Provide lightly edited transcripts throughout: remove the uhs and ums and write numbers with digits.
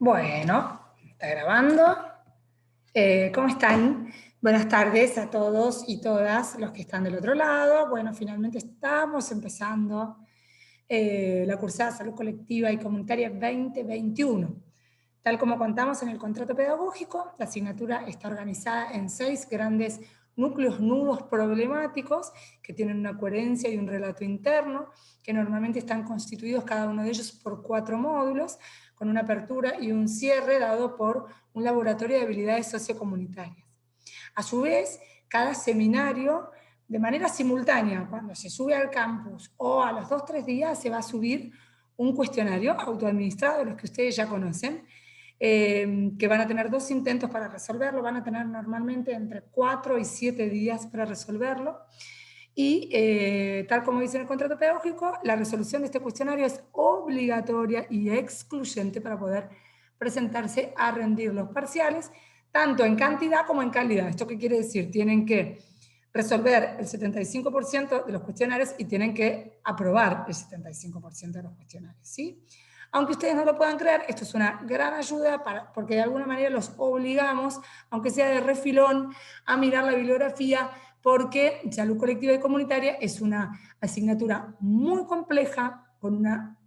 Bueno, está grabando. ¿Cómo están? Buenas tardes a todos y todas los que están del otro lado. Bueno, finalmente estamos empezando la cursada Salud Colectiva y Comunitaria 2021. Tal como contamos en el contrato pedagógico, la asignatura está organizada en 6 grandes núcleos nudos problemáticos que tienen una coherencia y un relato interno, que normalmente están constituidos cada uno de ellos por 4 módulos, con una apertura y un cierre dado por un laboratorio de habilidades sociocomunitarias. A su vez, cada seminario, de manera simultánea, cuando se sube al campus o a los 2-3 días, se va a subir un cuestionario autoadministrado, los que ustedes ya conocen, que van a tener 2 intentos para resolverlo, van a tener normalmente entre 4 y 7 días para resolverlo. Y tal como dice en el contrato pedagógico, la resolución de este cuestionario es obligatoria y excluyente para poder presentarse a rendir los parciales, tanto en cantidad como en calidad. ¿Esto qué quiere decir? Tienen que resolver el 75% de los cuestionarios y tienen que aprobar el 75% de los cuestionarios, ¿sí? Aunque ustedes no lo puedan creer, esto es una gran ayuda porque de alguna manera los obligamos, aunque sea de refilón, a mirar la bibliografía, porque salud colectiva y comunitaria es una asignatura muy compleja, con una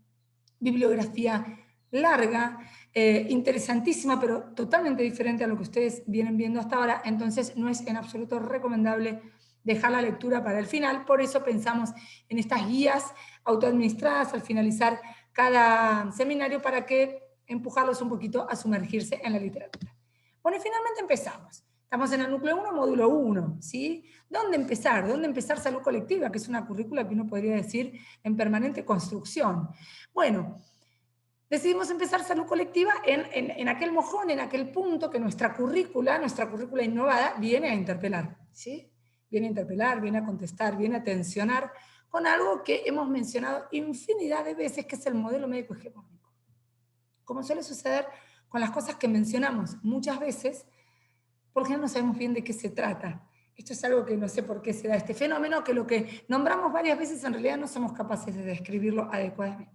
bibliografía larga, interesantísima, pero totalmente diferente a lo que ustedes vienen viendo hasta ahora. Entonces no es en absoluto recomendable dejar la lectura para el final. Por eso pensamos en estas guías autoadministradas al finalizar cada seminario, para que empujarlos un poquito a sumergirse en la literatura. Bueno, y finalmente empezamos. Estamos en el núcleo 1, módulo 1, ¿sí? ¿Dónde empezar? ¿Dónde empezar salud colectiva? Que es una currícula que uno podría decir en permanente construcción. Bueno, decidimos empezar salud colectiva en aquel mojón, en aquel punto que nuestra currícula innovada viene a interpelar, ¿sí? Viene a interpelar, viene a contestar, viene a tensionar con algo que hemos mencionado infinidad de veces, que es el modelo médico hegemónico. Como suele suceder con las cosas que mencionamos muchas veces, porque no sabemos bien de qué se trata. Esto es algo que no sé por qué se da este fenómeno, que lo que nombramos varias veces en realidad no somos capaces de describirlo adecuadamente.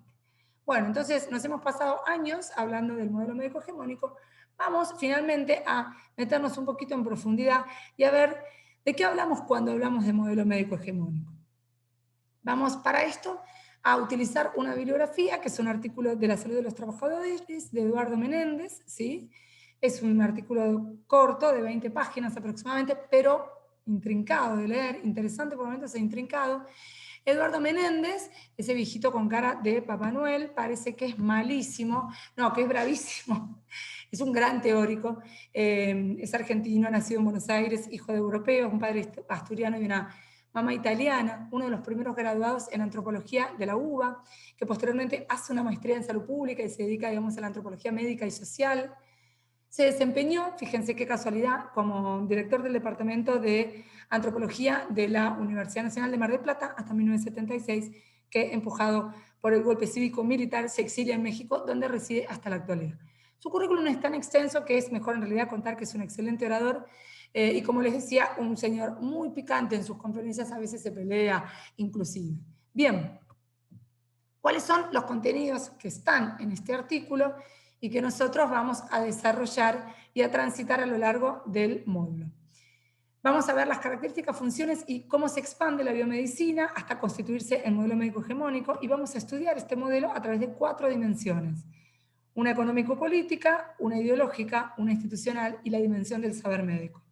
Bueno, entonces nos hemos pasado años hablando del modelo médico hegemónico. Vamos finalmente a meternos un poquito en profundidad y a ver de qué hablamos cuando hablamos de modelo médico hegemónico. Vamos para esto a utilizar una bibliografía, que es un artículo de la salud de los trabajadores de Eduardo Menéndez, ¿sí? Es un artículo corto, de 20 páginas aproximadamente, pero intrincado de leer, interesante por momentos e intrincado. Eduardo Menéndez, ese viejito con cara de Papá Noel, parece que es malísimo, no, que es bravísimo, es un gran teórico, es argentino, nacido en Buenos Aires, hijo de europeos, un padre asturiano y una mamá italiana, uno de los primeros graduados en antropología de la UBA, que posteriormente hace una maestría en salud pública y se dedica, digamos, a la antropología médica y social. Se desempeñó, fíjense qué casualidad, como director del Departamento de Antropología de la Universidad Nacional de Mar del Plata hasta 1976, que, empujado por el golpe cívico-militar, se exilia en México, donde reside hasta la actualidad. Su currículum es tan extenso que es mejor en realidad contar que es un excelente orador, y como les decía, un señor muy picante en sus conferencias, a veces se pelea inclusive. Bien, ¿cuáles son los contenidos que están en este artículo y que nosotros vamos a desarrollar y a transitar a lo largo del módulo? Vamos a ver las características, funciones y cómo se expande la biomedicina hasta constituirse en modelo médico hegemónico, y vamos a estudiar este modelo a través de 4 dimensiones: una económico-política, una ideológica, una institucional y la dimensión del saber médico.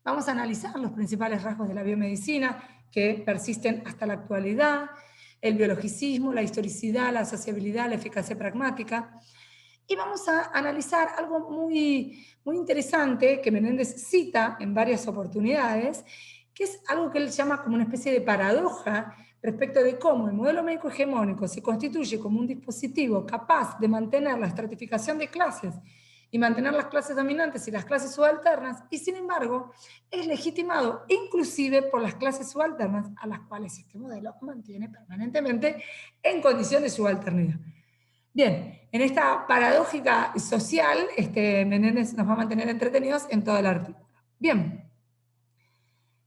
Vamos a analizar los principales rasgos de la biomedicina que persisten hasta la actualidad, el biologicismo, la historicidad, la sociabilidad, la eficacia pragmática. Y vamos a analizar algo muy, muy interesante que Menéndez cita en varias oportunidades, que es algo que él llama como una especie de paradoja respecto de cómo el modelo médico hegemónico se constituye como un dispositivo capaz de mantener la estratificación de clases y mantener las clases dominantes y las clases subalternas, y sin embargo es legitimado inclusive por las clases subalternas, a las cuales este modelo mantiene permanentemente en condición de subalternidad. Bien, en esta paradójica social, Menéndez nos va a mantener entretenidos en todo el artículo. Bien,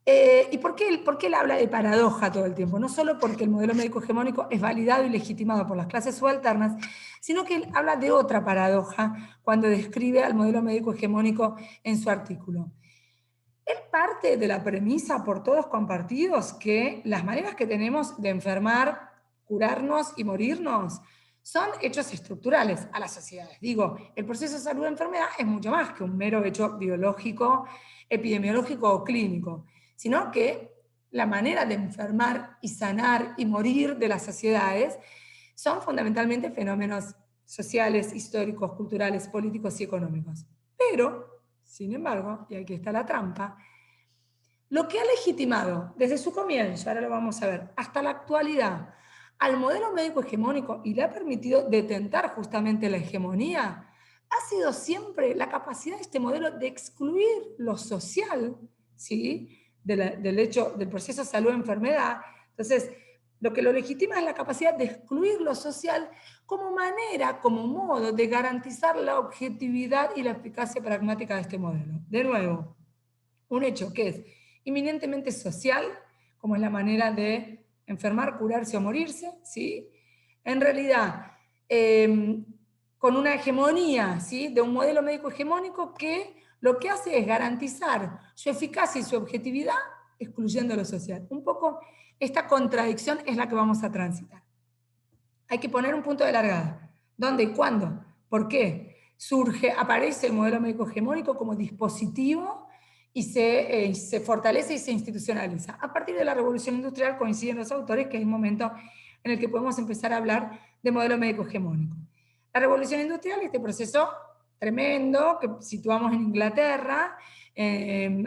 ¿Y por qué él habla de paradoja todo el tiempo? No solo porque el modelo médico hegemónico es validado y legitimado por las clases subalternas, sino que él habla de otra paradoja cuando describe al modelo médico hegemónico en su artículo. Él parte de la premisa por todos compartidos que las maneras que tenemos de enfermar, curarnos y morirnos son hechos estructurales a las sociedades. Digo, el proceso de salud-enfermedad es mucho más que un mero hecho biológico, epidemiológico o clínico, sino que la manera de enfermar y sanar y morir de las sociedades son fundamentalmente fenómenos sociales, históricos, culturales, políticos y económicos. Pero, sin embargo, y aquí está la trampa, lo que ha legitimado desde su comienzo, ahora lo vamos a ver, hasta la actualidad, al modelo médico hegemónico y le ha permitido detentar justamente la hegemonía, ha sido siempre la capacidad de este modelo de excluir lo social, ¿sí? Del hecho del proceso salud-enfermedad. Entonces, lo que lo legitima es la capacidad de excluir lo social como manera, como modo de garantizar la objetividad y la eficacia pragmática de este modelo. De nuevo, un hecho que es inminentemente social, como es la manera de enfermar, curarse o morirse, ¿sí? En realidad, con una hegemonía, ¿sí? De un modelo médico hegemónico que lo que hace es garantizar su eficacia y su objetividad excluyendo lo social. Un poco esta contradicción es la que vamos a transitar. Hay que poner un punto de largada. ¿Dónde y cuándo? ¿Por qué? Aparece el modelo médico hegemónico como dispositivo y se fortalece y se institucionaliza. A partir de la revolución industrial coinciden los autores que es el momento en el que podemos empezar a hablar de modelo médico hegemónico. La revolución industrial, este proceso tremendo que situamos en Inglaterra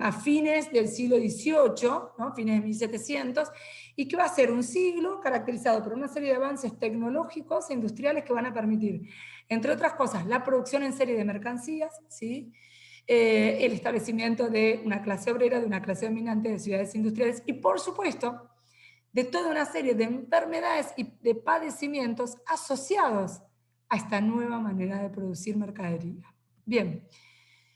a fines del siglo XVIII, ¿no? Fines de 1700, y que va a ser un siglo caracterizado por una serie de avances tecnológicos e industriales que van a permitir, entre otras cosas, la producción en serie de mercancías, ¿sí? El establecimiento de una clase obrera, de una clase dominante de ciudades industriales y, por supuesto, de toda una serie de enfermedades y de padecimientos asociados a esta nueva manera de producir mercadería. Bien,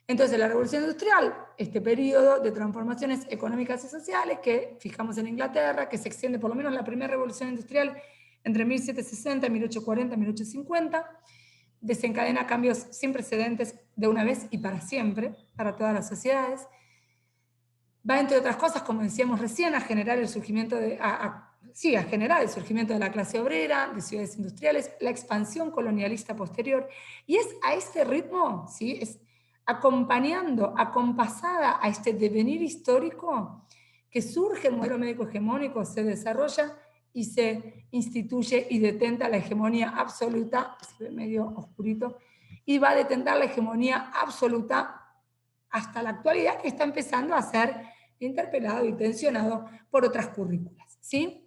entonces la revolución industrial, este periodo de transformaciones económicas y sociales que fijamos en Inglaterra, que se extiende por lo menos la primera revolución industrial entre 1760 y 1840, 1850, desencadena cambios sin precedentes de una vez y para siempre, para todas las sociedades. Va, entre otras cosas, como decíamos recién, a generar el surgimiento a generar el surgimiento de la clase obrera, de ciudades industriales, la expansión colonialista posterior, y es a este ritmo, ¿sí? Es acompañando, acompasada a este devenir histórico, que surge el modelo médico hegemónico, se desarrolla y se instituye y detenta la hegemonía absoluta, se ve medio oscurito, y va a detentar la hegemonía absoluta hasta la actualidad, que está empezando a ser interpelado y tensionado por otras currículas, ¿sí?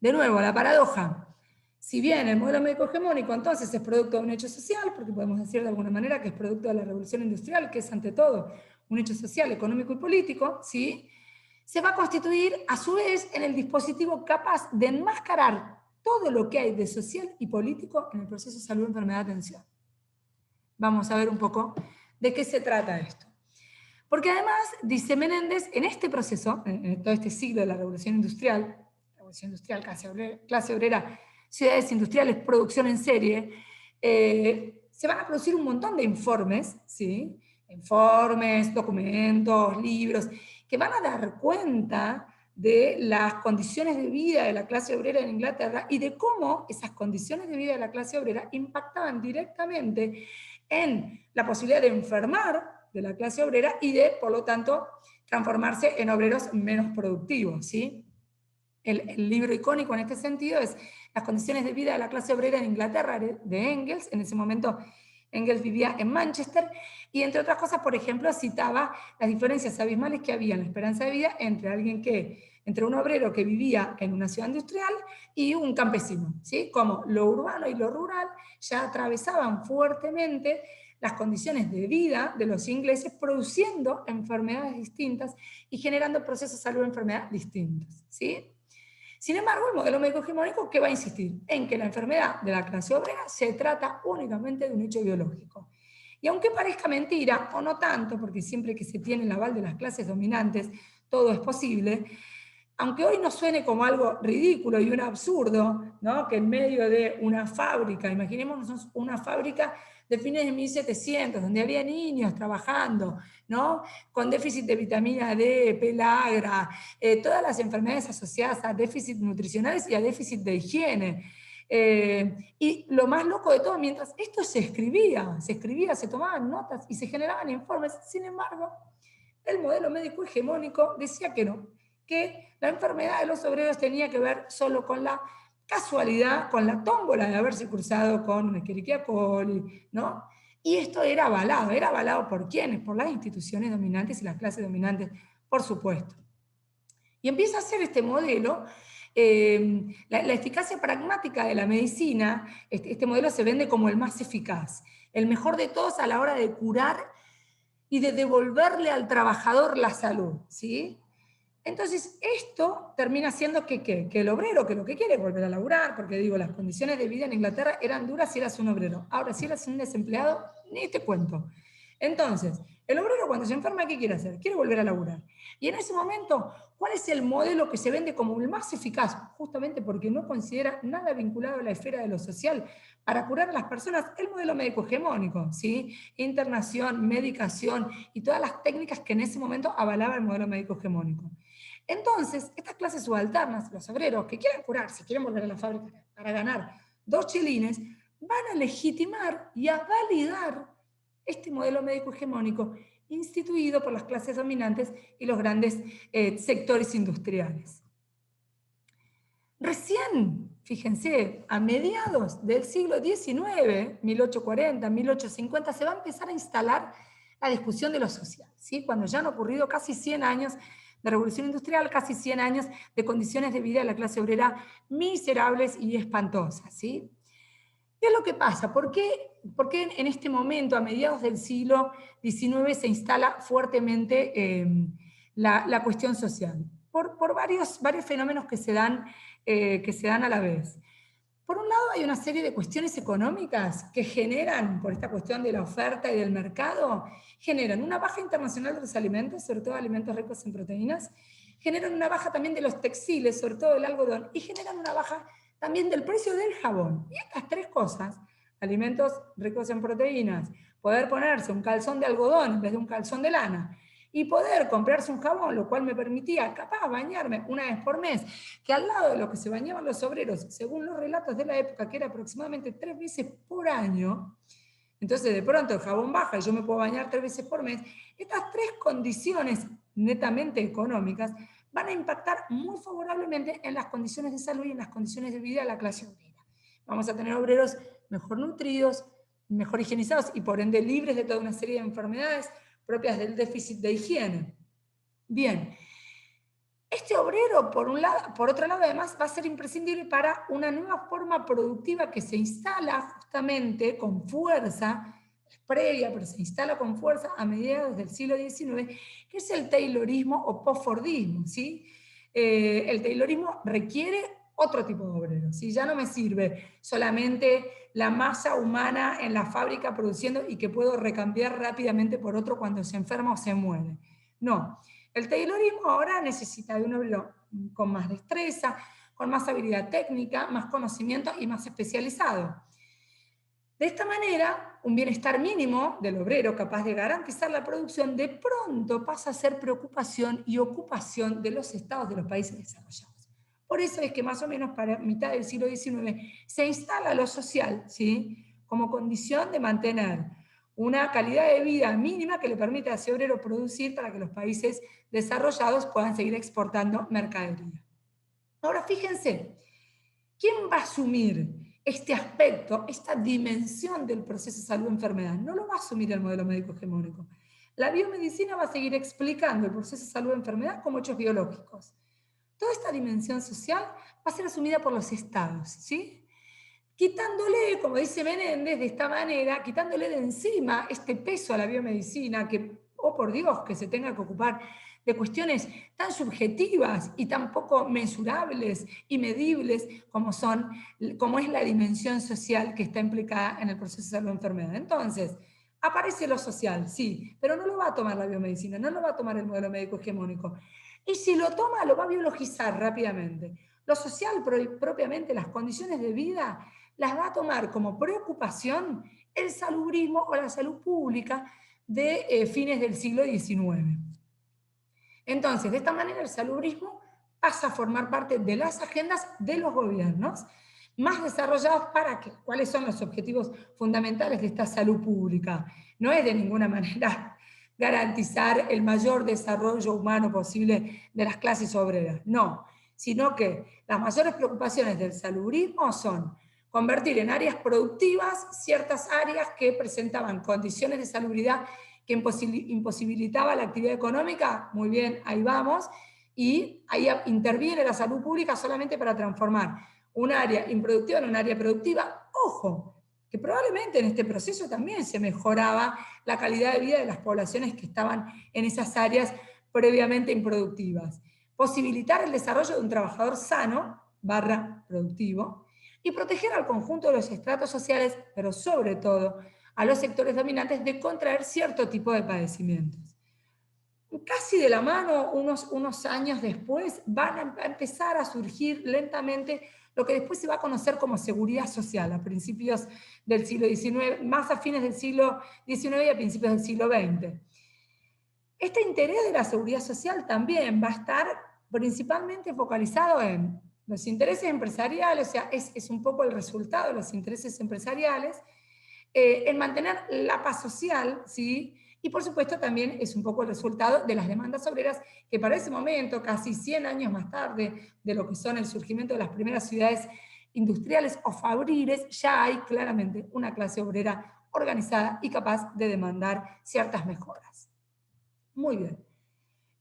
De nuevo, la paradoja. Si bien el modelo médico hegemónico entonces es producto de un hecho social, porque podemos decir de alguna manera que es producto de la revolución industrial, que es ante todo un hecho social, económico y político, ¿sí? Se va a constituir a su vez en el dispositivo capaz de enmascarar todo lo que hay de social y político en el proceso de salud, enfermedad, atención. Vamos a ver un poco de qué se trata esto. Porque además, dice Menéndez, en este proceso, en todo este siglo de la revolución industrial, clase obrera, ciudades industriales, producción en serie, se van a producir un montón de informes, ¿sí? Informes, documentos, libros, que van a dar cuenta de las condiciones de vida de la clase obrera en Inglaterra y de cómo esas condiciones de vida de la clase obrera impactaban directamente en la posibilidad de enfermar de la clase obrera y de, por lo tanto, transformarse en obreros menos productivos, ¿sí? El libro icónico en este sentido es Las condiciones de vida de la clase obrera en Inglaterra, de Engels. En ese momento Engels vivía en Manchester y, entre otras cosas, por ejemplo, citaba las diferencias abismales que había en la esperanza de vida entre un obrero que vivía en una ciudad industrial y un campesino, ¿sí? Como lo urbano y lo rural ya atravesaban fuertemente las condiciones de vida de los ingleses, produciendo enfermedades distintas y generando procesos de salud-enfermedad distintos, ¿sí? Sin embargo, el modelo médico hegemónico, ¿qué va a insistir? En que la enfermedad de la clase obrera se trata únicamente de un hecho biológico. Y aunque parezca mentira, o no tanto, porque siempre que se tiene el aval de las clases dominantes, todo es posible, aunque hoy nos suene como algo ridículo y un absurdo, ¿no? Que en medio de una fábrica, imaginémonos una fábrica de fines de 1700, donde había niños trabajando, ¿no? Con déficit de vitamina D, pelagra, todas las enfermedades asociadas a déficit nutricionales y a déficit de higiene. Y lo más loco de todo, mientras esto se escribía, se tomaban notas y se generaban informes, sin embargo, el modelo médico hegemónico decía que no, que la enfermedad de los obreros tenía que ver solo con la casualidad, con la tómbola de haberse cruzado con una Escherichia coli, ¿no? Y esto era avalado ¿por quiénes? Por las instituciones dominantes y las clases dominantes, por supuesto. Y empieza a ser este modelo, la eficacia pragmática de la medicina, este modelo se vende como el más eficaz, el mejor de todos a la hora de curar y de devolverle al trabajador la salud, ¿sí? Entonces, esto termina siendo que el obrero, que lo que quiere es volver a laburar, porque digo, las condiciones de vida en Inglaterra eran duras si eras un obrero. Ahora, si eras un desempleado, ni te cuento. Entonces, el obrero cuando se enferma, ¿qué quiere hacer? Quiere volver a laburar. Y en ese momento, ¿cuál es el modelo que se vende como el más eficaz? Justamente porque no considera nada vinculado a la esfera de lo social para curar a las personas, el modelo médico hegemónico, ¿sí? Internación, medicación y todas las técnicas que en ese momento avalaba el modelo médico hegemónico. Entonces, estas clases subalternas, los obreros que quieren curarse, quieren volver a la fábrica para ganar 2 chelines, van a legitimar y a validar este modelo médico hegemónico instituido por las clases dominantes y los grandes sectores industriales. Recién, fíjense, a mediados del siglo XIX, 1840, 1850, se va a empezar a instalar la discusión de lo social, ¿sí? Cuando ya han ocurrido casi 100 años de revolución industrial, casi 100 años de condiciones de vida de la clase obrera miserables y espantosas, ¿sí? ¿Qué es lo que pasa? ¿Por qué en este momento, a mediados del siglo XIX, se instala fuertemente la cuestión social? Por varios fenómenos que se dan a la vez. Por un lado, hay una serie de cuestiones económicas que generan, por esta cuestión de la oferta y del mercado, generan una baja internacional de los alimentos, sobre todo alimentos ricos en proteínas, generan una baja también de los textiles, sobre todo del algodón, y generan una baja también del precio del jabón. Y estas tres cosas, alimentos ricos en proteínas, poder ponerse un calzón de algodón en vez de un calzón de lana, y poder comprarse un jabón, lo cual me permitía capaz bañarme una vez por mes, que al lado de lo que se bañaban los obreros, según los relatos de la época, que era aproximadamente 3 veces por año, entonces de pronto el jabón baja y yo me puedo bañar 3 veces por mes, estas tres condiciones netamente económicas van a impactar muy favorablemente en las condiciones de salud y en las condiciones de vida de la clase obrera. Vamos a tener obreros mejor nutridos, mejor higienizados y por ende libres de toda una serie de enfermedades propias del déficit de higiene. Bien, este obrero, por otro lado, además, va a ser imprescindible para una nueva forma productiva que se instala justamente con fuerza, es previa, pero se instala con fuerza a mediados del siglo XIX, que es el taylorismo o postfordismo, ¿sí? El taylorismo requiere otro tipo de obrero, ¿sí? Ya no me sirve solamente la masa humana en la fábrica produciendo y que puedo recambiar rápidamente por otro cuando se enferma o se muere. No, el taylorismo ahora necesita de un obrero con más destreza, con más habilidad técnica, más conocimiento y más especializado. De esta manera, un bienestar mínimo del obrero capaz de garantizar la producción de pronto pasa a ser preocupación y ocupación de los estados de los países desarrollados. Por eso es que más o menos para mitad del siglo XIX se instala lo social, ¿sí?, como condición de mantener una calidad de vida mínima que le permite a ese obrero producir para que los países desarrollados puedan seguir exportando mercadería. Ahora fíjense, ¿quién va a asumir este aspecto, esta dimensión del proceso de salud-enfermedad? No lo va a asumir el modelo médico hegemónico. La biomedicina va a seguir explicando el proceso de salud-enfermedad como hechos biológicos. Toda esta dimensión social va a ser asumida por los estados, ¿sí? Quitándole, como dice Menéndez, de esta manera, quitándole de encima este peso a la biomedicina, que, oh por Dios, que se tenga que ocupar de cuestiones tan subjetivas y tan poco mesurables y medibles como es la dimensión social que está implicada en el proceso de salud-enfermedad. Entonces, aparece lo social, sí, pero no lo va a tomar la biomedicina, no lo va a tomar el modelo médico hegemónico. Y si lo toma, lo va a biologizar rápidamente. Lo social, propiamente, las condiciones de vida, las va a tomar como preocupación el salubrismo o la salud pública de fines del siglo XIX. Entonces, de esta manera, el salubrismo pasa a formar parte de las agendas de los gobiernos más desarrollados para qué. ¿Cuáles son los objetivos fundamentales de esta salud pública? No es de ninguna manera garantizar el mayor desarrollo humano posible de las clases obreras, no, sino que las mayores preocupaciones del salubrismo son convertir en áreas productivas ciertas áreas que presentaban condiciones de salubridad que imposibilitaba la actividad económica. Muy bien, ahí vamos, y ahí interviene la salud pública solamente para transformar un área improductiva en un área productiva. Ojo, que probablemente en este proceso también se mejoraba la calidad de vida de las poblaciones que estaban en esas áreas previamente improductivas. Posibilitar el desarrollo de un trabajador sano, barra productivo, y proteger al conjunto de los estratos sociales, pero sobre todo a los sectores dominantes, de contraer cierto tipo de padecimientos. Casi de la mano, unos años después, van a empezar a surgir lentamente lo que después se va a conocer como seguridad social, a principios del siglo XIX, más a fines del siglo XIX y a principios del siglo XX. Este interés de la seguridad social también va a estar principalmente focalizado en los intereses empresariales, o sea, es un poco el resultado de los intereses empresariales, en mantener la paz social, ¿sí? Y por supuesto también es un poco el resultado de las demandas obreras, que para ese momento, casi 100 años más tarde de lo que son el surgimiento de las primeras ciudades industriales o fabriles, ya hay claramente una clase obrera organizada y capaz de demandar ciertas mejoras. Muy bien.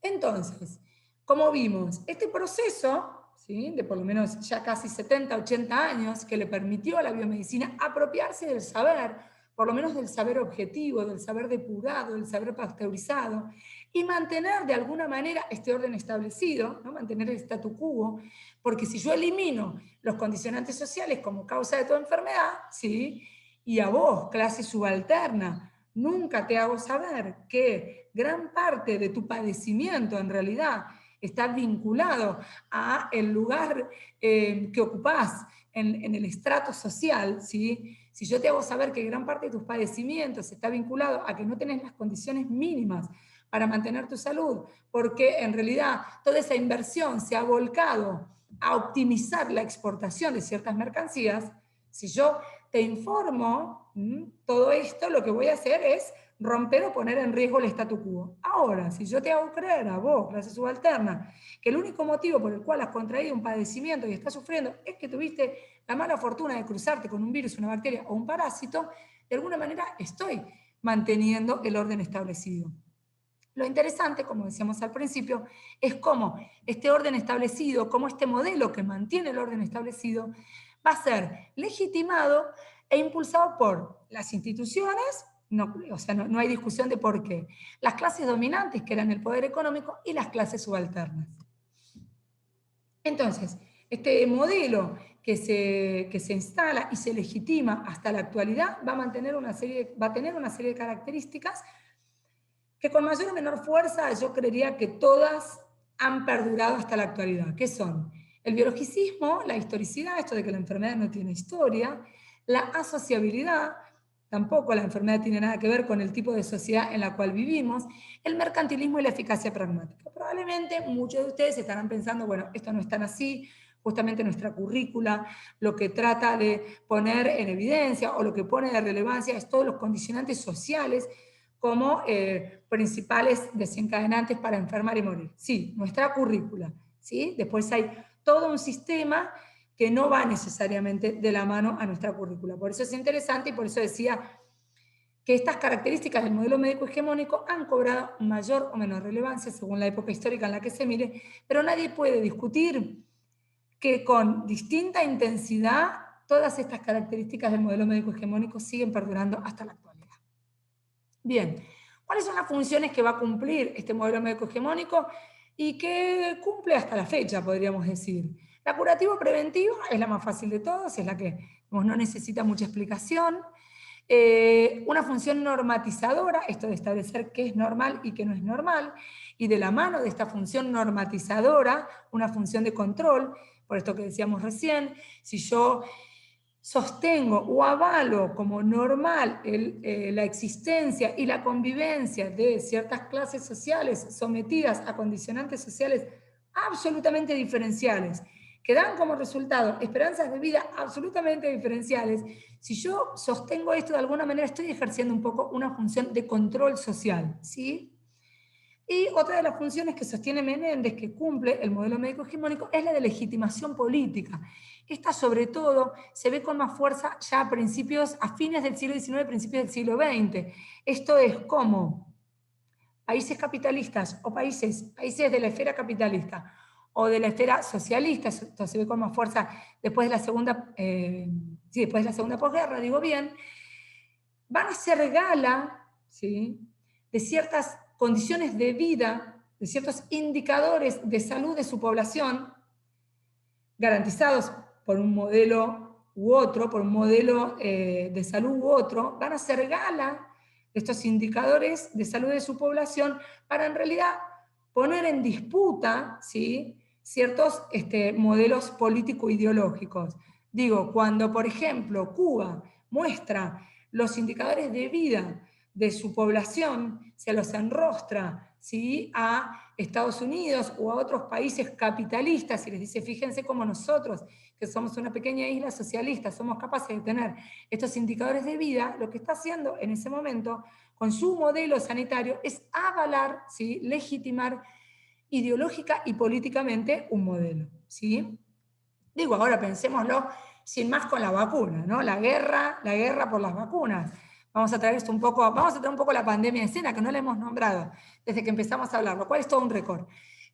Entonces, como vimos, este proceso, ¿sí?, de por lo menos ya casi 70, 80 años, que le permitió a la biomedicina apropiarse del saber, por lo menos del saber objetivo, del saber depurado, del saber pasteurizado, y mantener de alguna manera este orden establecido, ¿no?, mantener el statu quo, porque si yo elimino los condicionantes sociales como causa de tu enfermedad, ¿sí?, y a vos, clase subalterna, nunca te hago saber que gran parte de tu padecimiento en realidad está vinculado a el lugar que ocupás en el estrato social, ¿sí? Si yo te hago saber que gran parte de tus padecimientos está vinculado a que no tenés las condiciones mínimas para mantener tu salud, porque en realidad toda esa inversión se ha volcado a optimizar la exportación de ciertas mercancías, si yo te informo todo esto, lo que voy a hacer es romper o poner en riesgo el statu quo. Ahora, si yo te hago creer a vos, clase subalterna, que el único motivo por el cual has contraído un padecimiento y estás sufriendo es que tuviste la mala fortuna de cruzarte con un virus, una bacteria o un parásito, de alguna manera estoy manteniendo el orden establecido. Lo interesante, como decíamos al principio, es cómo este orden establecido, cómo este modelo que mantiene el orden establecido, va a ser legitimado e impulsado por las instituciones, o sea, no hay discusión de por qué, las clases dominantes, que eran el poder económico, y las clases subalternas. Entonces, este modelo que se instala y se legitima hasta la actualidad va a tener una serie de características que con mayor o menor fuerza yo creería que todas han perdurado hasta la actualidad. ¿Qué son? El biologicismo, la historicidad, esto de que la enfermedad no tiene historia, la asociabilidad, tampoco la enfermedad tiene nada que ver con el tipo de sociedad en la cual vivimos, el mercantilismo y la eficacia pragmática. Probablemente muchos de ustedes estarán pensando, bueno, esto no es tan así, justamente nuestra currícula lo que trata de poner en evidencia o lo que pone de relevancia es todos los condicionantes sociales como principales desencadenantes para enfermar y morir. Sí, nuestra currícula, ¿sí? Después hay todo un sistema que no va necesariamente de la mano a nuestra currícula. Por eso es interesante y por eso decía que estas características del modelo médico hegemónico han cobrado mayor o menor relevancia según la época histórica en la que se mire, pero nadie puede discutir que con distinta intensidad todas estas características del modelo médico hegemónico siguen perdurando hasta la actualidad. Bien, ¿cuáles son las funciones que va a cumplir este modelo médico hegemónico y que cumple hasta la fecha, podríamos decir? La curativo-preventiva es la más fácil de todas, es la que no necesita mucha explicación. una función normatizadora, esto de establecer qué es normal y qué no es normal, y de la mano de esta función normatizadora, una función de control, por esto que decíamos recién, si yo sostengo o avalo como normal la existencia y la convivencia de ciertas clases sociales sometidas a condicionantes sociales absolutamente diferenciales, que dan como resultado esperanzas de vida absolutamente diferenciales, si yo sostengo esto de alguna manera estoy ejerciendo un poco una función de control social, ¿sí? Y otra de las funciones que sostiene Menéndez, que cumple el modelo médico hegemónico, es la de legitimación política. Esta, sobre todo, se ve con más fuerza ya a fines del siglo XIX, principios del siglo XX. Esto es como países capitalistas o países de la esfera capitalista o de la esfera socialista, esto se ve con más fuerza después de la segunda posguerra, digo bien, van a hacer gala, ¿sí?, de ciertas condiciones de vida, de ciertos indicadores de salud de su población, garantizados por un modelo u otro, por un modelo de salud u otro, van a hacer gala de estos indicadores de salud de su población para en realidad poner en disputa, ¿sí?, ciertos modelos político-ideológicos. Digo, cuando por ejemplo Cuba muestra los indicadores de vida de su población, se los enrostra, ¿sí?, a Estados Unidos o a otros países capitalistas y les dice, fíjense cómo nosotros, que somos una pequeña isla socialista, somos capaces de tener estos indicadores de vida, lo que está haciendo en ese momento con su modelo sanitario es avalar, ¿sí?, legitimar ideológica y políticamente un modelo, ¿sí? Digo, ahora pensémoslo sin más con la vacuna, ¿no? La guerra por las vacunas. Vamos a traer un poco la pandemia en escena, que no la hemos nombrado desde que empezamos a hablar, lo cual es todo un récord.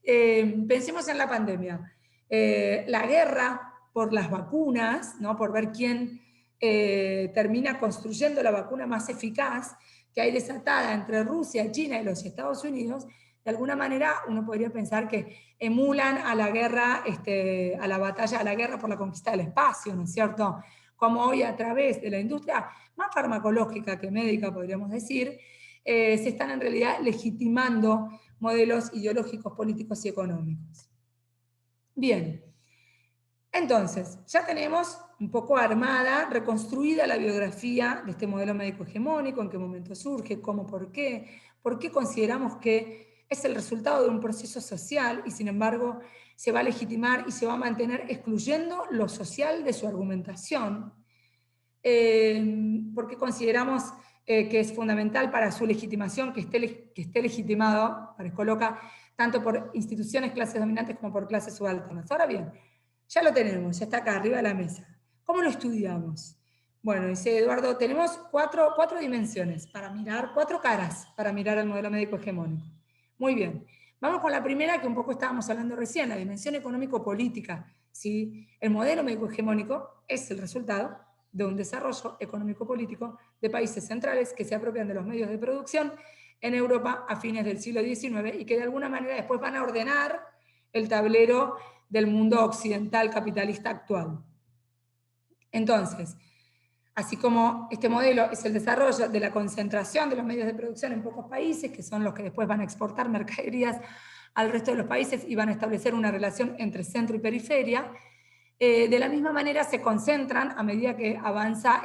Pensemos en la pandemia. La guerra por las vacunas, ¿no?, por ver quién termina construyendo la vacuna más eficaz que hay desatada entre Rusia, China y los Estados Unidos, de alguna manera uno podría pensar que emulan a la guerra, a la batalla, a la guerra por la conquista del espacio, ¿no es cierto? Como hoy a través de la industria más farmacológica que médica, podríamos decir, se están en realidad legitimando modelos ideológicos, políticos y económicos. Bien, entonces, ya tenemos un poco armada, reconstruida la biografía de este modelo médico hegemónico, en qué momento surge, cómo, por qué consideramos que es el resultado de un proceso social y sin embargo se va a legitimar y se va a mantener excluyendo lo social de su argumentación, porque consideramos que es fundamental para su legitimación que esté legitimado, coloca tanto por instituciones, clases dominantes como por clases subalternas. Ahora bien, ya lo tenemos, ya está acá arriba de la mesa. ¿Cómo lo estudiamos? Bueno, dice Eduardo, tenemos cuatro dimensiones para mirar, cuatro caras para mirar el modelo médico hegemónico. Muy bien. Vamos con la primera que un poco estábamos hablando recién, la dimensión económico-política. ¿Sí? El modelo médico hegemónico es el resultado de un desarrollo económico-político de países centrales que se apropian de los medios de producción en Europa a fines del siglo XIX y que de alguna manera después van a ordenar el tablero del mundo occidental capitalista actual. Entonces, así como este modelo es el desarrollo de la concentración de los medios de producción en pocos países, que son los que después van a exportar mercaderías al resto de los países y van a establecer una relación entre centro y periferia, de la misma manera se concentran a medida que avanza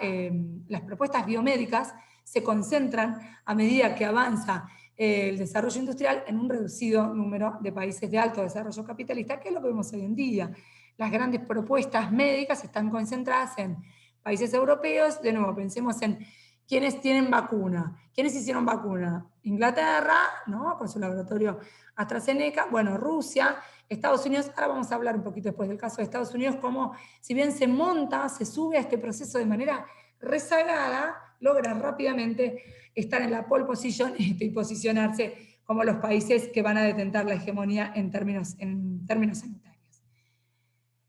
las propuestas biomédicas, se concentran a medida que avanza el desarrollo industrial en un reducido número de países de alto desarrollo capitalista, que es lo que vemos hoy en día. Las grandes propuestas médicas están concentradas en países europeos. De nuevo, pensemos en quiénes tienen vacuna. ¿Quiénes hicieron vacuna? Inglaterra, ¿no?, con su laboratorio AstraZeneca, bueno, Rusia, Estados Unidos. Ahora vamos a hablar un poquito después del caso de Estados Unidos, cómo si bien se sube a este proceso de manera rezagada, logra rápidamente estar en la pole position y posicionarse como los países que van a detentar la hegemonía en términos sanitarios.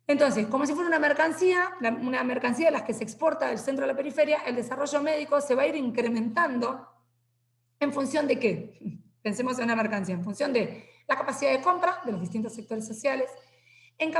Entonces, como si fuera una mercancía de las que se exporta del centro a la periferia, el desarrollo médico se va a ir incrementando ¿en función de qué? Pensemos en una mercancía, en función de la capacidad de compra de los distintos sectores sociales, en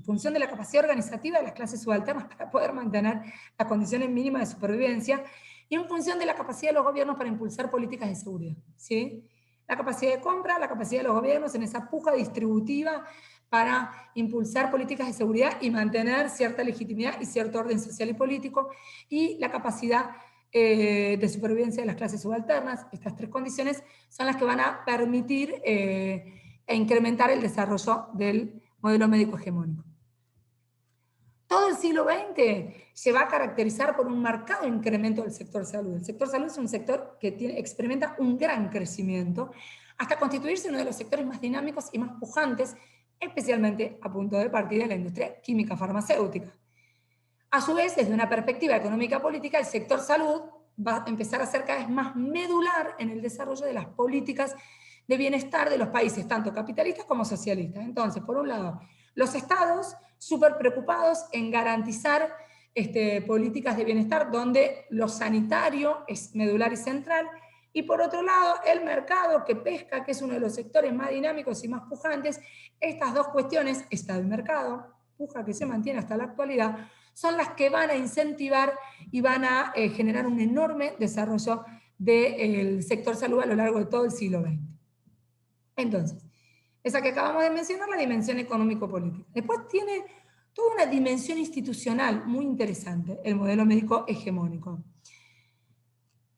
función de la capacidad organizativa de las clases subalternas para poder mantener las condiciones mínimas de supervivencia, y en función de la capacidad de los gobiernos para impulsar políticas de seguridad, ¿sí? La capacidad de compra, la capacidad de los gobiernos en esa puja distributiva para impulsar políticas de seguridad y mantener cierta legitimidad y cierto orden social y político, y la capacidad de supervivencia de las clases subalternas. Estas tres condiciones son las que van a permitir e incrementar el desarrollo del modelo médico hegemónico. Todo el siglo XX se va a caracterizar por un marcado incremento del sector salud. El sector salud es un sector que experimenta un gran crecimiento, hasta constituirse uno de los sectores más dinámicos y más pujantes, especialmente a punto de partida de la industria química farmacéutica. A su vez, desde una perspectiva económica política, el sector salud va a empezar a ser cada vez más medular en el desarrollo de las políticas de bienestar de los países, tanto capitalistas como socialistas. Entonces, por un lado, los estados súper preocupados en garantizar políticas de bienestar donde lo sanitario es medular y central, y por otro lado, el mercado que pesca, que es uno de los sectores más dinámicos y más pujantes. Estas dos cuestiones, estado y mercado, puja que se mantiene hasta la actualidad, son las que van a incentivar y van a generar un enorme desarrollo del sector salud a lo largo de todo el siglo XX. Entonces, esa que acabamos de mencionar, la dimensión económico-política. Después tiene toda una dimensión institucional muy interesante, el modelo médico hegemónico.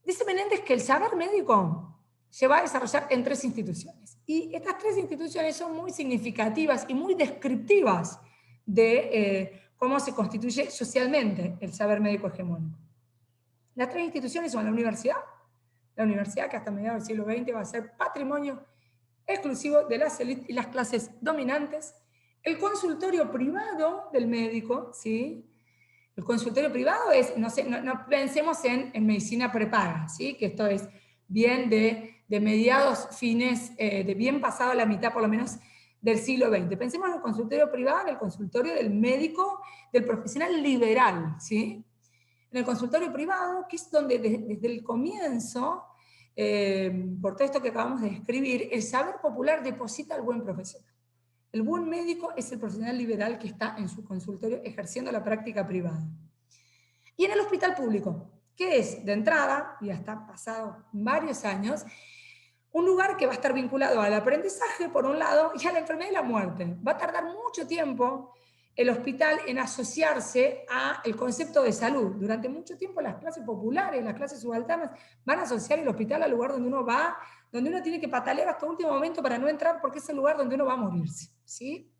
Dice Menéndez que el saber médico se va a desarrollar en tres instituciones. Y estas tres instituciones son muy significativas y muy descriptivas de cómo se constituye socialmente el saber médico hegemónico. Las tres instituciones son la universidad que hasta mediados del siglo XX va a ser patrimonio exclusivo de las élites y las clases dominantes, el consultorio privado del médico, ¿sí? El consultorio privado es, no pensemos en medicina prepaga, ¿sí? Que esto es bien de mediados, fines, de bien pasado la mitad por lo menos del siglo XX. Pensemos en el consultorio privado, en el consultorio del médico, del profesional liberal, ¿sí? En el consultorio privado, que es donde desde el comienzo, por todo esto que acabamos de describir, el saber popular deposita al buen profesional. El buen médico es el profesional liberal que está en su consultorio ejerciendo la práctica privada. Y en el hospital público, que es de entrada, y hasta pasado varios años, un lugar que va a estar vinculado al aprendizaje, por un lado, y a la enfermedad y la muerte. Va a tardar mucho tiempo el hospital en asociarse al concepto de salud. Durante mucho tiempo las clases populares, las clases subalternas, van a asociar el hospital al lugar donde uno va, donde uno tiene que patalear hasta el último momento para no entrar, porque es el lugar donde uno va a morirse, ¿sí?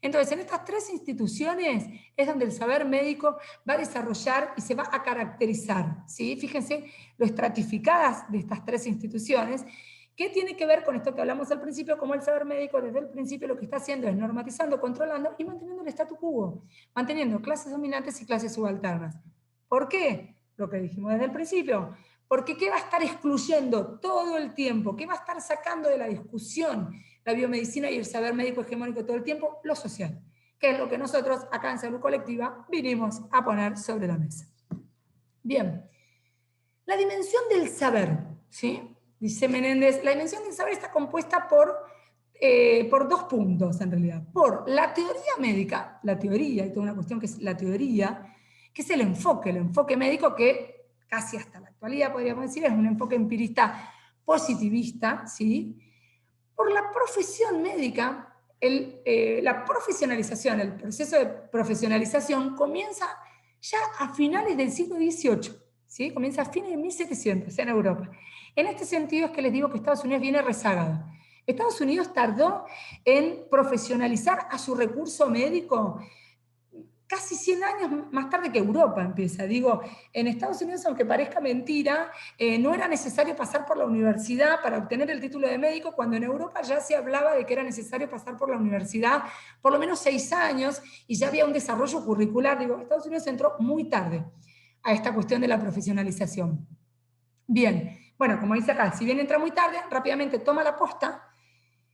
Entonces, en estas tres instituciones es donde el saber médico va a desarrollar y se va a caracterizar, ¿sí? Fíjense lo estratificadas de estas tres instituciones. ¿Qué tiene que ver con esto que hablamos al principio? Como el saber médico desde el principio lo que está haciendo es normatizando, controlando y manteniendo el statu quo, manteniendo clases dominantes y clases subalternas. ¿Por qué? Lo que dijimos desde el principio. Porque ¿qué va a estar excluyendo todo el tiempo? ¿Qué va a estar sacando de la discusión la biomedicina y el saber médico hegemónico todo el tiempo? Lo social, que es lo que nosotros acá en Salud Colectiva vinimos a poner sobre la mesa. Bien, la dimensión del saber, ¿sí? Dice Menéndez, la dimensión del saber está compuesta por dos puntos, en realidad. Por la teoría médica, la teoría, y toda una cuestión que es la teoría, que es el enfoque médico que casi hasta la actualidad, podríamos decir, es un enfoque empirista positivista, ¿sí? Por la profesión médica, la profesionalización, el proceso de profesionalización comienza ya a finales del siglo XVIII, ¿sí? Comienza a fines de 1700 en Europa. En este sentido es que les digo que Estados Unidos viene rezagado. Estados Unidos tardó en profesionalizar a su recurso médico casi 100 años más tarde que Europa empieza. Digo, en Estados Unidos, aunque parezca mentira, no era necesario pasar por la universidad para obtener el título de médico, cuando en Europa ya se hablaba de que era necesario pasar por la universidad por lo menos 6 años y ya había un desarrollo curricular. Digo, Estados Unidos entró muy tarde a esta cuestión de la profesionalización. Bien, bueno, como dice acá, si bien entra muy tarde, rápidamente toma la posta,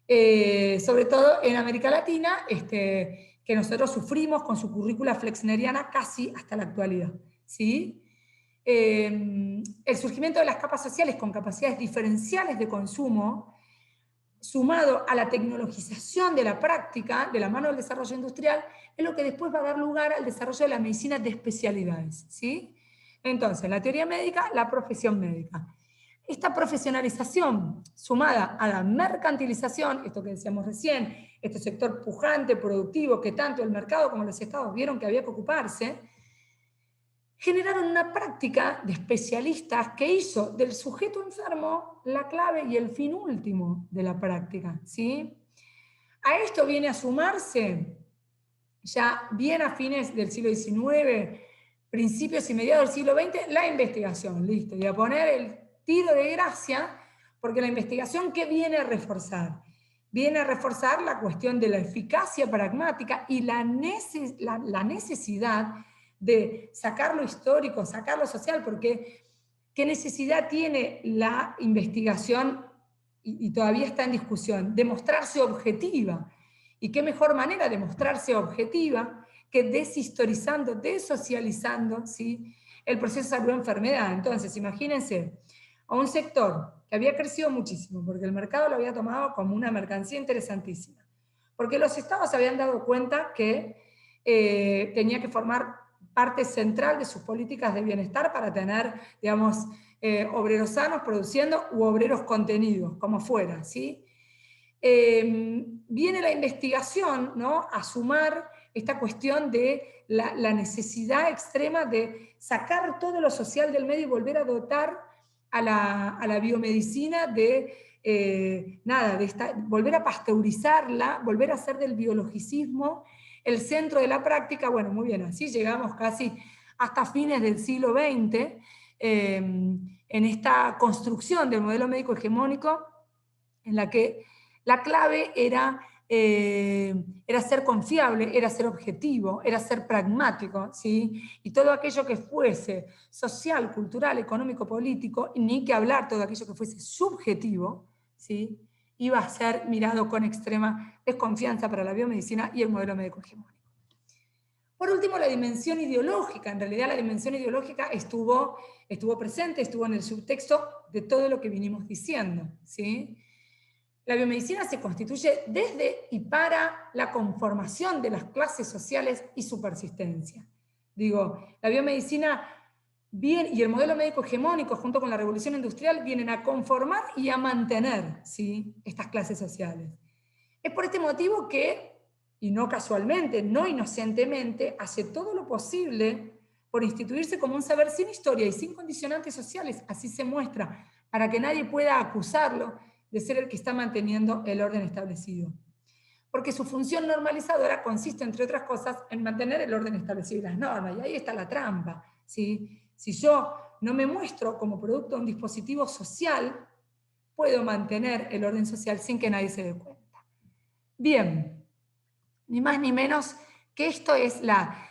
sobre todo en América Latina, que nosotros sufrimos con su currícula flexneriana casi hasta la actualidad, ¿sí? El surgimiento de las capas sociales con capacidades diferenciales de consumo sumado a la tecnologización de la práctica, de la mano del desarrollo industrial, es lo que después va a dar lugar al desarrollo de la medicina de especialidades, ¿sí? Entonces, la teoría médica, la profesión médica. Esta profesionalización, sumada a la mercantilización, esto que decíamos recién, este sector pujante, productivo, que tanto el mercado como los estados vieron que había que ocuparse, generaron una práctica de especialistas que hizo del sujeto enfermo la clave y el fin último de la práctica, ¿sí? A esto viene a sumarse, ya bien a fines del siglo XIX, principios y mediados del siglo XX, la investigación, listo, y a poner el tiro de gracia, porque la investigación, ¿qué viene a reforzar? Viene a reforzar la cuestión de la eficacia pragmática y la necesidad de sacar lo histórico, sacar lo social, porque ¿qué necesidad tiene la investigación? Y todavía está en discusión, de mostrarse objetiva. ¿Y qué mejor manera de mostrarse objetiva que deshistorizando, desocializando, ¿sí?, el proceso de salud-enfermedad? Entonces, imagínense a un sector que había crecido muchísimo, porque el mercado lo había tomado como una mercancía interesantísima, porque los estados se habían dado cuenta que tenía que formar parte central de sus políticas de bienestar para tener, digamos, obreros sanos produciendo u obreros contenidos, como fuera, ¿sí? Viene la investigación, ¿no?, a sumar esta cuestión de la necesidad extrema de sacar todo lo social del medio y volver a dotar a la biomedicina de, volver a pasteurizarla, volver a hacer del biologicismo el centro de la práctica. Bueno, muy bien, así llegamos casi hasta fines del siglo XX, en esta construcción del modelo médico hegemónico, en la que la clave era ser confiable, era ser objetivo, era ser pragmático, ¿sí? Y todo aquello que fuese social, cultural, económico, político, y ni que hablar todo aquello que fuese subjetivo, ¿sí?, iba a ser mirado con extrema desconfianza para la biomedicina y el modelo médico hegemónico. Por último, la dimensión ideológica. En realidad la dimensión ideológica estuvo presente, estuvo en el subtexto de todo lo que vinimos diciendo, ¿sí? La biomedicina se constituye desde y para la conformación de las clases sociales y su persistencia. Digo, la biomedicina y el modelo médico hegemónico, junto con la revolución industrial, vienen a conformar y a mantener, ¿sí?, estas clases sociales. Es por este motivo que, y no casualmente, no inocentemente, hace todo lo posible por instituirse como un saber sin historia y sin condicionantes sociales, así se muestra, para que nadie pueda acusarlo de ser el que está manteniendo el orden establecido. Porque su función normalizadora consiste, entre otras cosas, en mantener el orden establecido y las normas, y ahí está la trampa, ¿sí? Si yo no me muestro como producto de un dispositivo social, puedo mantener el orden social sin que nadie se dé cuenta. Bien, ni más ni menos que esto es la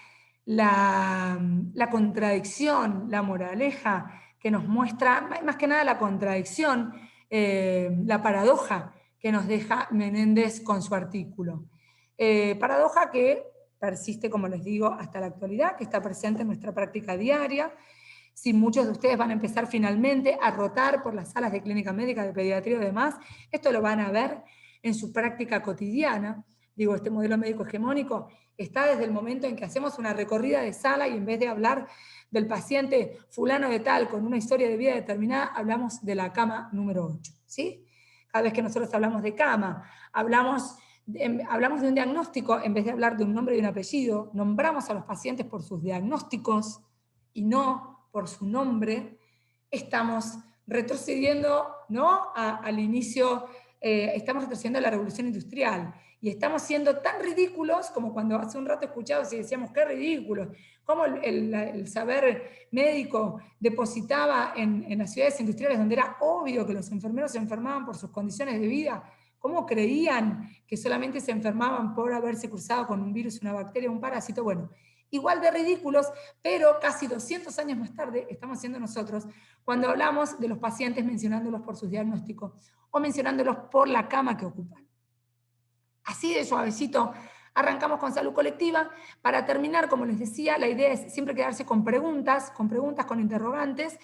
contradicción, la moraleja que nos muestra, más que nada la contradicción, la paradoja que nos deja Menéndez con su artículo. Paradoja que persiste, como les digo, hasta la actualidad, que está presente en nuestra práctica diaria. Si muchos de ustedes van a empezar finalmente a rotar por las salas de clínica médica, de pediatría y demás, esto lo van a ver en su práctica cotidiana. Digo, este modelo médico hegemónico está desde el momento en que hacemos una recorrida de sala y en vez de hablar del paciente fulano de tal con una historia de vida determinada, hablamos de la cama número 8, ¿sí? Cada vez que nosotros hablamos de cama, hablamos de un diagnóstico, en vez de hablar de un nombre y un apellido, nombramos a los pacientes por sus diagnósticos y no por su nombre. Estamos retrocediendo, ¿no?, al inicio, estamos retrocediendo a la revolución industrial, y estamos siendo tan ridículos como cuando hace un rato escuchábamos y decíamos, qué ridículo, cómo el saber médico depositaba en las ciudades industriales, donde era obvio que los enfermeros se enfermaban por sus condiciones de vida, cómo creían que solamente se enfermaban por haberse cruzado con un virus, una bacteria, un parásito. Bueno, igual de ridículos, pero casi 200 años más tarde estamos siendo nosotros cuando hablamos de los pacientes mencionándolos por sus diagnósticos o mencionándolos por la cama que ocupan. Así de suavecito arrancamos con salud colectiva. Para terminar, como les decía, la idea es siempre quedarse con preguntas, con interrogantes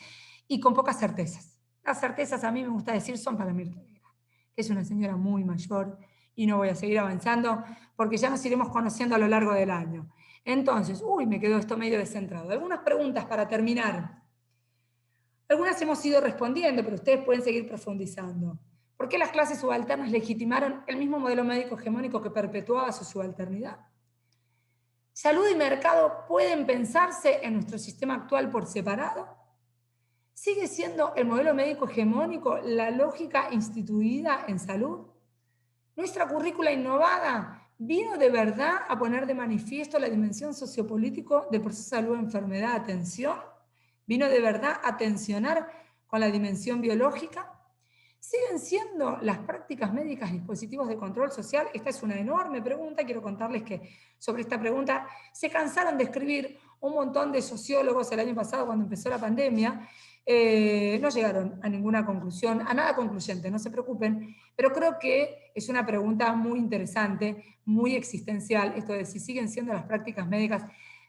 y con pocas certezas. Las certezas, a mí me gusta decir, son para Mirta Legrand. es una señora muy mayor y no voy a seguir avanzando porque ya nos iremos conociendo a lo largo del año. Entonces, me quedó esto medio descentrado. Algunas preguntas para terminar. Algunas hemos ido respondiendo, pero ustedes pueden seguir profundizando. ¿Por qué las clases subalternas legitimaron el mismo modelo médico hegemónico que perpetuaba su subalternidad? ¿Salud y mercado pueden pensarse en nuestro sistema actual por separado? ¿Sigue siendo el modelo médico hegemónico la lógica instituida en salud? ¿Nuestra currícula innovada vino de verdad a poner de manifiesto la dimensión sociopolítico del proceso de salud-enfermedad-atención? ¿Vino de verdad a tensionar con la dimensión biológica? ¿Siguen siendo las prácticas médicas dispositivos de control social? Esta es una enorme pregunta. Quiero contarles que sobre esta pregunta se cansaron de escribir un montón de sociólogos el año pasado cuando empezó la pandemia. No llegaron a ninguna conclusión, a nada concluyente, no se preocupen, pero creo que es una pregunta muy interesante, muy existencial, esto de si siguen siendo las prácticas médicas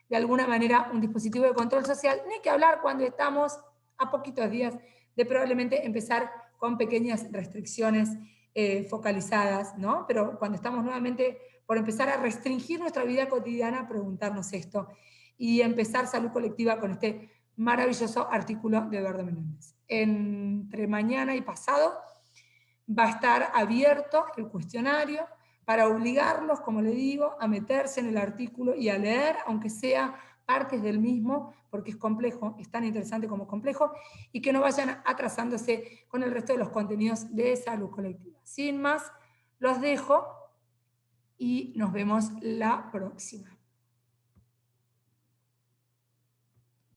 de alguna manera un dispositivo de control social, ni que hablar cuando estamos a poquitos días de probablemente empezar con pequeñas restricciones focalizadas, ¿no? Pero cuando estamos nuevamente por empezar a restringir nuestra vida cotidiana, preguntarnos esto y empezar salud colectiva con este maravilloso artículo de Eduardo Menéndez. Entre mañana y pasado va a estar abierto el cuestionario para obligarlos, como le digo, a meterse en el artículo y a leer, aunque sea partes del mismo, porque es complejo, es tan interesante como complejo, y que no vayan atrasándose con el resto de los contenidos de salud colectiva. Sin más, los dejo y nos vemos la próxima.